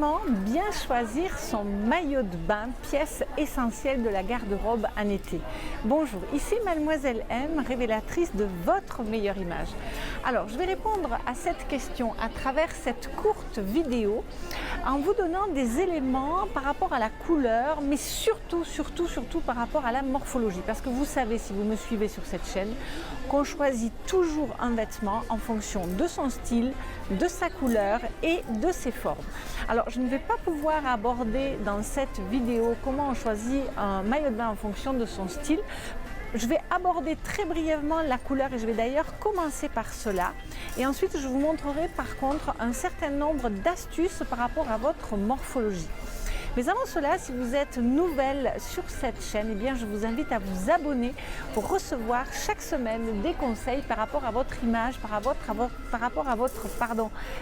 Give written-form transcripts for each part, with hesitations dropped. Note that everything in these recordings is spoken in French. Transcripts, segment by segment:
Comment bien choisir son maillot de bain, pièce essentielle de la garde-robe en été? Bonjour, ici Mademoiselle M, révélatrice de votre meilleure image. Alors, je vais répondre à cette question à travers cette courte vidéo en vous donnant des éléments par rapport à la couleur, mais surtout par rapport à la morphologie. Parce que vous savez, si vous me suivez sur cette chaîne, qu'on choisit toujours un vêtement en fonction de son style, de sa couleur et de ses formes. Alors, je ne vais pas pouvoir aborder dans cette vidéo comment on choisit un maillot de bain en fonction de son style. Je vais aborder très brièvement la couleur et je vais d'ailleurs commencer par cela. Et ensuite, je vous montrerai par contre un certain nombre d'astuces par rapport à votre morphologie. Mais avant cela, si vous êtes nouvelle sur cette chaîne, eh bien, je vous invite à vous abonner pour recevoir chaque semaine des conseils par rapport à votre image, par rapport à votre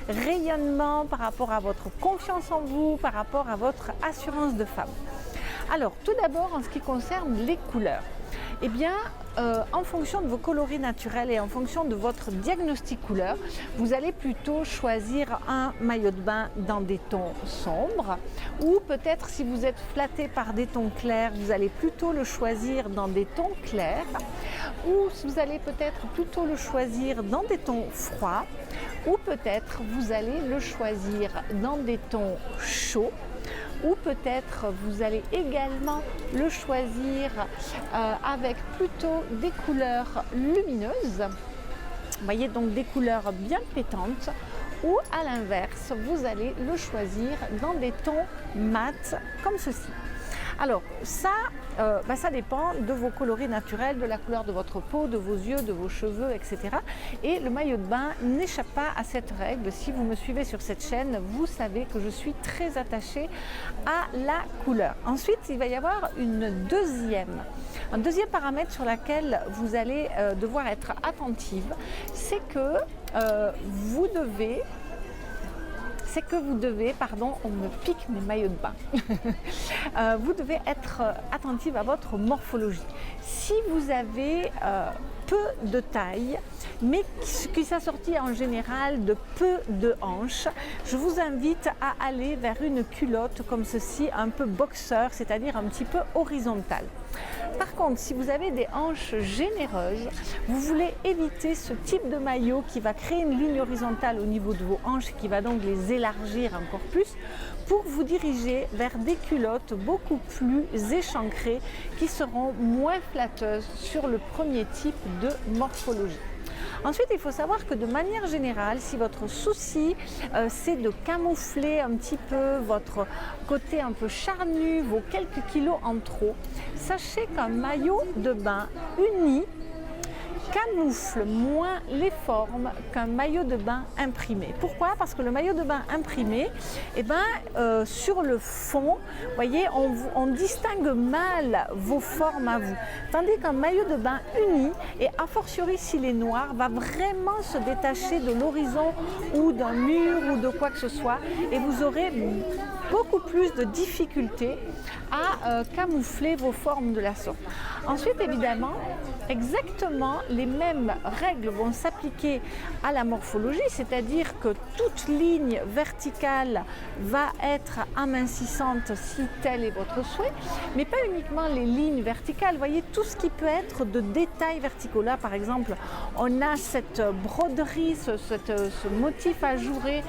rayonnement, par rapport à votre confiance en vous, par rapport à votre assurance de femme. Alors, tout d'abord, en ce qui concerne les couleurs, eh bien, en fonction de vos coloris naturels et en fonction de votre diagnostic couleur, vous allez plutôt choisir un maillot de bain dans des tons sombres ou peut-être si vous êtes flatté par des tons clairs, vous allez plutôt le choisir dans des tons clairs ou vous allez peut-être plutôt le choisir dans des tons froids ou peut-être vous allez le choisir dans des tons chauds. Ou peut-être vous allez également le choisir avec plutôt des couleurs lumineuses, vous voyez, donc des couleurs bien pétantes, ou à l'inverse, vous allez le choisir dans des tons mat comme ceci. Alors ça dépend de vos coloris naturels, de la couleur de votre peau, de vos yeux, de vos cheveux, etc. Et le maillot de bain n'échappe pas à cette règle. Si vous me suivez sur cette chaîne, vous savez que je suis très attachée à la couleur. Ensuite, il va y avoir un deuxième paramètre sur lequel vous allez devoir être attentive, c'est que vous devez, on me pique mes maillots de bain. Vous devez être attentive à votre morphologie. Si vous avez peu de taille, mais qui s'assortit en général de peu de hanches, je vous invite à aller vers une culotte comme ceci, un peu boxeur, c'est-à-dire un petit peu horizontale. Par contre, si vous avez des hanches généreuses, vous voulez éviter ce type de maillot qui va créer une ligne horizontale au niveau de vos hanches et qui va donc les élargir encore plus pour vous diriger vers des culottes beaucoup plus échancrées qui seront moins flatteuses sur le premier type de morphologie. Ensuite, il faut savoir que de manière générale, si votre souci c'est de camoufler un petit peu votre côté un peu charnu, vos quelques kilos en trop, sachez qu'un maillot de bain uni camoufle moins les formes qu'un maillot de bain imprimé. Pourquoi? Parce que le maillot de bain imprimé, sur le fond, vous voyez, on distingue mal vos formes à vous. Tandis qu'un maillot de bain uni, et a fortiori s'il est noir, va vraiment se détacher de l'horizon ou d'un mur ou de quoi que ce soit, et vous aurez beaucoup plus de difficultés à camoufler vos formes de la sorte. Ensuite, évidemment, exactement les mêmes règles vont s'appliquer à la morphologie, c'est-à-dire que toute ligne verticale va être amincissante si tel est votre souhait, mais pas uniquement les lignes verticales. Vous voyez, tout ce qui peut être de détails verticaux. Là, par exemple, on a cette broderie, ce motif ajouré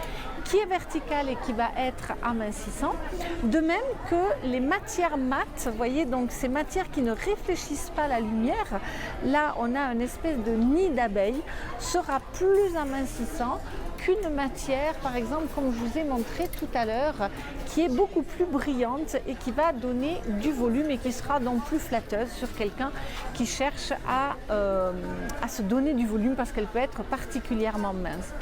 qui est vertical et qui va être amincissant. De même que les matières mates, vous voyez, donc ces matières qui ne réfléchissent pas la lumière, là on a une espèce de nid d'abeille, sera plus amincissant qu'une matière, par exemple, comme je vous ai montré tout à l'heure, qui est beaucoup plus brillante et qui va donner du volume et qui sera donc plus flatteuse sur quelqu'un qui cherche à se donner du volume parce qu'elle peut être particulièrement mince.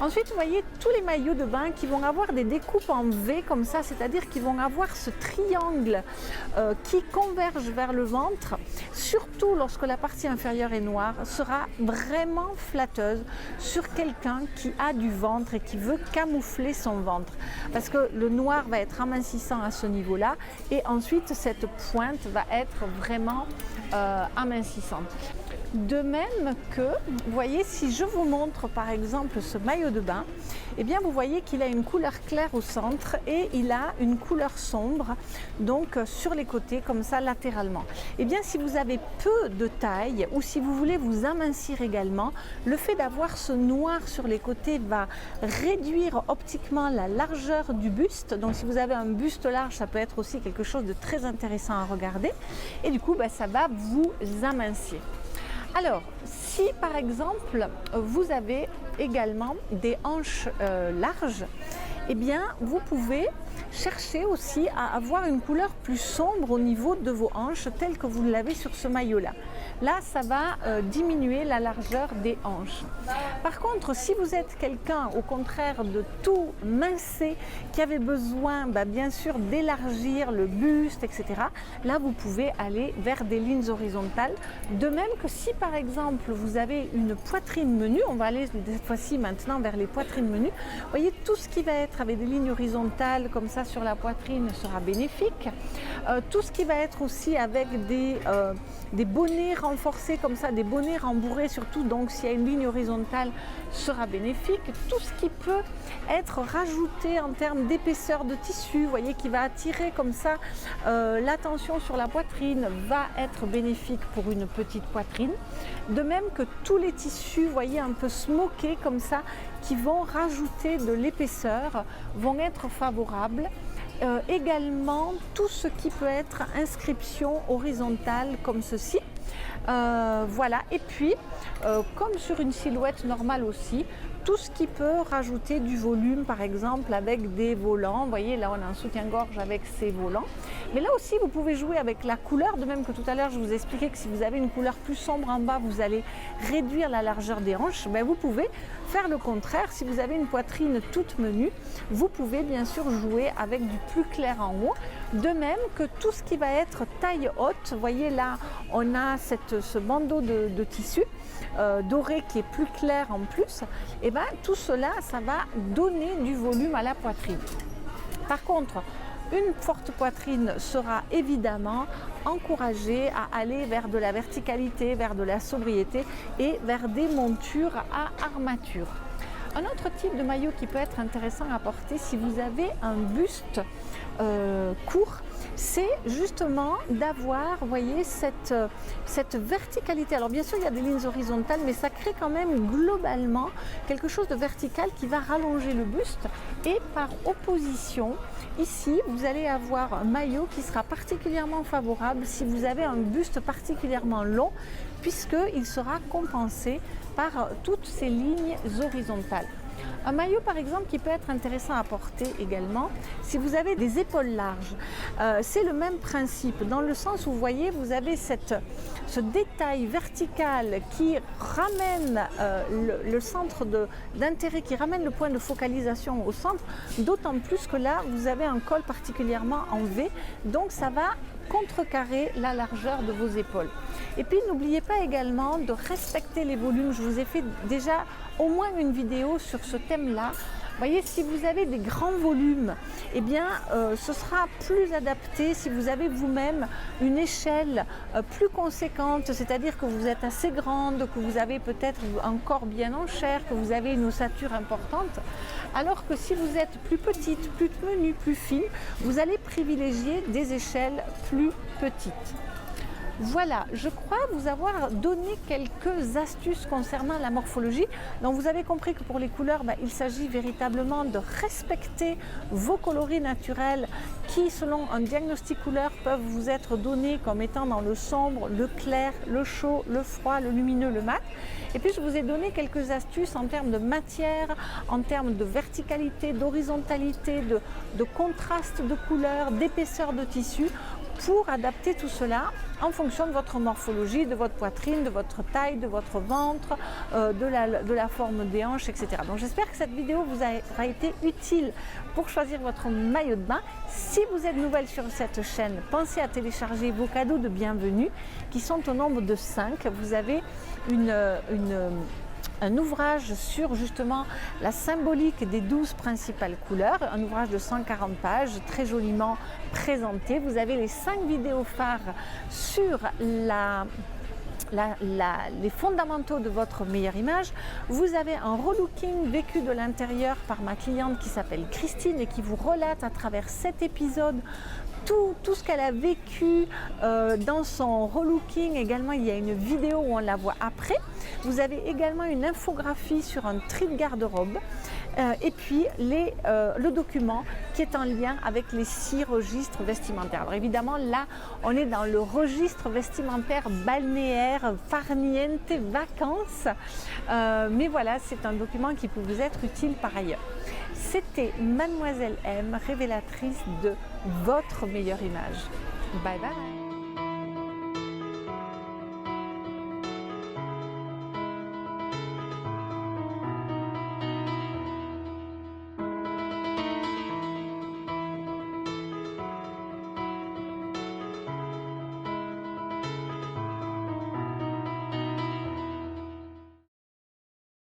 Ensuite, vous voyez tous les maillots de bain qui vont avoir des découpes en V comme ça, c'est-à-dire qu'ils vont avoir ce triangle qui converge vers le ventre, surtout lorsque la partie inférieure est noire, sera vraiment flatteuse sur quelqu'un qui a du ventre et qui veut camoufler son ventre. Parce que le noir va être amincissant à ce niveau-là et ensuite cette pointe va être vraiment amincissante. De même que, vous voyez, si je vous montre par exemple ce maillot de bain, eh bien vous voyez qu'il a une couleur claire au centre et il a une couleur sombre, donc sur les côtés comme ça latéralement. Eh bien si vous avez peu de taille ou si vous voulez vous amincir également, le fait d'avoir ce noir sur les côtés va réduire optiquement la largeur du buste. Donc si vous avez un buste large, ça peut être aussi quelque chose de très intéressant à regarder et du coup ça va vous amincir. Alors, si par exemple vous avez également des hanches larges, eh bien vous pouvez chercher aussi à avoir une couleur plus sombre au niveau de vos hanches telle que vous l'avez sur ce maillot-là. Là, ça va diminuer la largeur des hanches. Par contre, si vous êtes quelqu'un au contraire de tout mincé, qui avait besoin bien sûr d'élargir le buste, etc., là vous pouvez aller vers des lignes horizontales. De même que si par exemple vous avez une poitrine menue, on va aller cette fois-ci maintenant vers les poitrines menues, vous voyez tout ce qui va être avec des lignes horizontales comme ça sur la poitrine sera bénéfique. Tout ce qui va être aussi avec des bonnets renforcés comme ça, des bonnets rembourrés surtout, donc s'il y a une ligne horizontale sera bénéfique. Tout ce qui peut être rajouté en termes d'épaisseur de tissu, vous voyez, qui va attirer comme ça l'attention sur la poitrine, va être bénéfique pour une petite poitrine. De même que tous les tissus, vous voyez, un peu smokés comme ça, qui vont rajouter de l'épaisseur, vont être favorables. Également, tout ce qui peut être inscription horizontale comme ceci. Voilà, et puis comme sur une silhouette normale aussi, tout ce qui peut rajouter du volume, par exemple avec des volants. Vous voyez, là on a un soutien-gorge avec ces volants. Mais là aussi, vous pouvez jouer avec la couleur, de même que tout à l'heure, je vous expliquais que si vous avez une couleur plus sombre en bas, vous allez réduire la largeur des hanches. Vous pouvez faire le contraire. Si vous avez une poitrine toute menue, vous pouvez bien sûr jouer avec du plus clair en haut. De même que tout ce qui va être taille haute, vous voyez là, on a ce bandeau de tissu doré qui est plus clair en plus. Et tout cela, ça va donner du volume à la poitrine. Par contre, une forte poitrine sera évidemment encouragée à aller vers de la verticalité, vers de la sobriété et vers des montures à armature. Un autre type de maillot qui peut être intéressant à porter si vous avez un buste court, c'est justement d'avoir, vous voyez, cette verticalité. Alors bien sûr, il y a des lignes horizontales, mais ça crée quand même globalement quelque chose de vertical qui va rallonger le buste. Et par opposition, ici, vous allez avoir un maillot qui sera particulièrement favorable si vous avez un buste particulièrement long, puisqu'il sera compensé par toutes ces lignes horizontales. Un maillot par exemple qui peut être intéressant à porter également si vous avez des épaules larges. C'est le même principe dans le sens où vous voyez vous avez ce détail vertical qui ramène le centre d'intérêt, qui ramène le point de focalisation au centre, d'autant plus que là vous avez un col particulièrement en V, donc ça va contrecarrer la largeur de vos épaules. Et puis n'oubliez pas également de respecter les volumes. Je vous ai fait déjà au moins une vidéo sur ce thème-là. Vous voyez, si vous avez des grands volumes, eh bien, ce sera plus adapté si vous avez vous-même une échelle plus conséquente, c'est-à-dire que vous êtes assez grande, que vous avez peut-être un corps bien en chair, que vous avez une ossature importante. Alors que si vous êtes plus petite, plus menue, plus fine, vous allez privilégier des échelles plus petites. Voilà, je crois vous avoir donné quelques astuces concernant la morphologie. Donc vous avez compris que pour les couleurs, il s'agit véritablement de respecter vos coloris naturels qui, selon un diagnostic couleur, peuvent vous être donnés comme étant dans le sombre, le clair, le chaud, le froid, le lumineux, le mat. Et puis je vous ai donné quelques astuces en termes de matière, en termes de verticalité, d'horizontalité, de contraste de couleurs, d'épaisseur de tissu, pour adapter tout cela en fonction de votre morphologie, de votre poitrine, de votre taille, de votre ventre, de la forme des hanches, etc. Donc j'espère que cette vidéo vous aura été utile pour choisir votre maillot de bain. Si vous êtes nouvelle sur cette chaîne, pensez à télécharger vos cadeaux de bienvenue qui sont au nombre de 5. Vous avez un ouvrage sur justement la symbolique des 12 principales couleurs, un ouvrage de 140 pages très joliment présenté. Vous avez les 5 vidéos phares sur les fondamentaux de votre meilleure image. Vous avez un relooking vécu de l'intérieur par ma cliente qui s'appelle Christine et qui vous relate à travers 7 épisodes tout ce qu'elle a vécu dans son relooking. Également, il y a une vidéo où on la voit après. Vous avez également une infographie sur un tri de garde-robe. Et puis le document qui est en lien avec les 6 registres vestimentaires. Alors évidemment, là, on est dans le registre vestimentaire balnéaire, farniente, vacances. Mais voilà, c'est un document qui peut vous être utile par ailleurs. C'était Mademoiselle M, révélatrice de votre meilleure image. Bye bye.